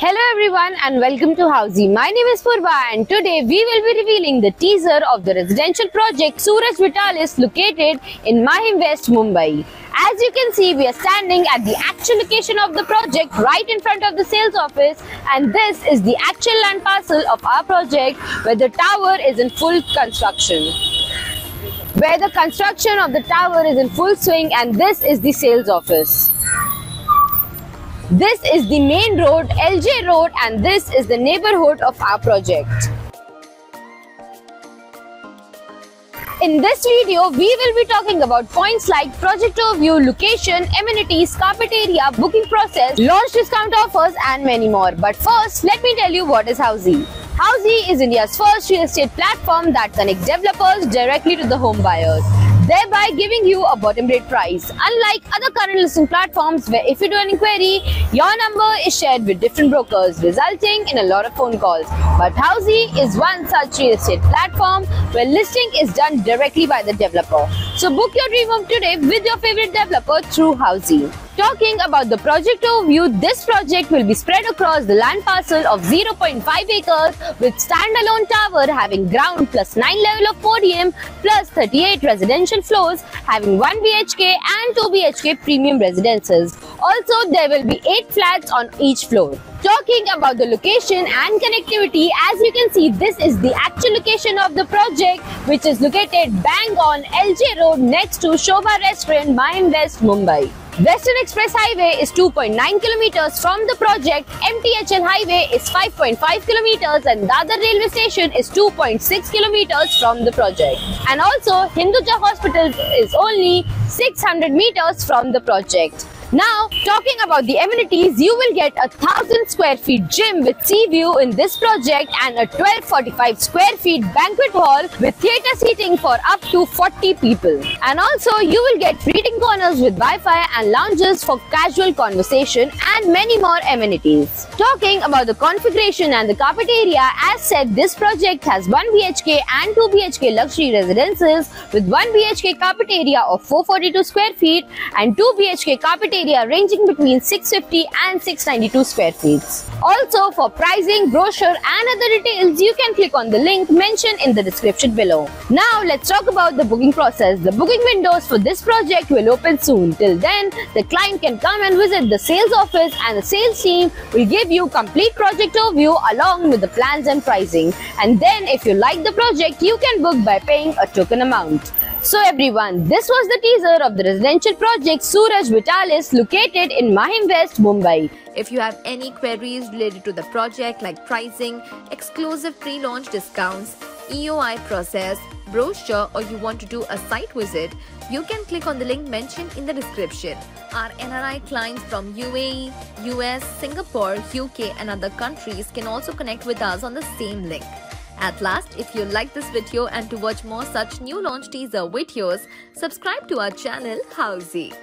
Hello everyone and welcome to Housey. My name is Purva and today we will be revealing the teaser of the residential project Suraj Vitalis located in Mahim West, Mumbai. As you can see, we are standing at the actual location of the project right in front of the sales office, and this is the actual land parcel of our project where the tower is in full construction. Where the construction of the tower is in full swing, and this is the sales office. This is the main road, LJ Road, and this is the neighborhood of our project. In this video, we will be talking about points like project overview, location, amenities, carpet area, booking process, launch discount offers, and many more. But first, let me tell you what is Housey. Housey is India's first real estate platform that connects developers directly to the home buyers, thereby giving you a bottom rate price. Unlike other current listing platforms where if you do an inquiry, your number is shared with different brokers, resulting in a lot of phone calls. But Housey is one such real estate platform where listing is done directly by the developer. So book your dream home today with your favorite developer through Housey. Talking about the project overview, this project will be spread across the land parcel of 0.5 acres with standalone tower having ground plus 9 level of podium plus 38 residential floors having 1 BHK and 2 BHK premium residences. Also, there will be 8 flats on each floor. Talking about the location and connectivity, as you can see, this is the actual location of the project, which is located bang on LJ Road next to Shobha Restaurant, Mahim West, Mumbai. Western Express Highway is 2.9 kilometers from the project, MTHL Highway is 5.5 kilometers and Dadar Railway Station is 2.6 kilometers from the project. And also, Hinduja Hospital is only 600 meters from the project. Now, talking about the amenities, you will get a 1000 square feet gym with sea view in this project and a 1245 square feet banquet hall with theatre seating for up to 40 people. And also, you will get reading corners with Wi-Fi and lounges for casual conversation and many more amenities. Talking about the configuration and the carpet area, as said, this project has 1 BHK and 2 BHK luxury residences with 1 BHK carpet area of 442 square feet and 2 BHK carpet area ranging between 650 and 692 square feet. Also, for pricing, brochure and other details, you can click on the link mentioned in the description below. Now, let's talk about the booking process. The booking windows for this project will open soon. Till then, the client can come and visit the sales office and the sales team will give you complete project overview along with the plans and pricing. And then, if you like the project, you can book by paying a token amount. So everyone, this was the teaser of the residential project Suraj Vitalis located in Mahim West, Mumbai. If you have any queries related to the project like pricing, exclusive pre-launch discounts, EOI process, brochure, or you want to do a site visit, you can click on the link mentioned in the description. Our NRI clients from UAE, US, Singapore, UK and other countries can also connect with us on the same link. At last, if you like this video and to watch more such new launch teaser videos, subscribe to our channel Housey.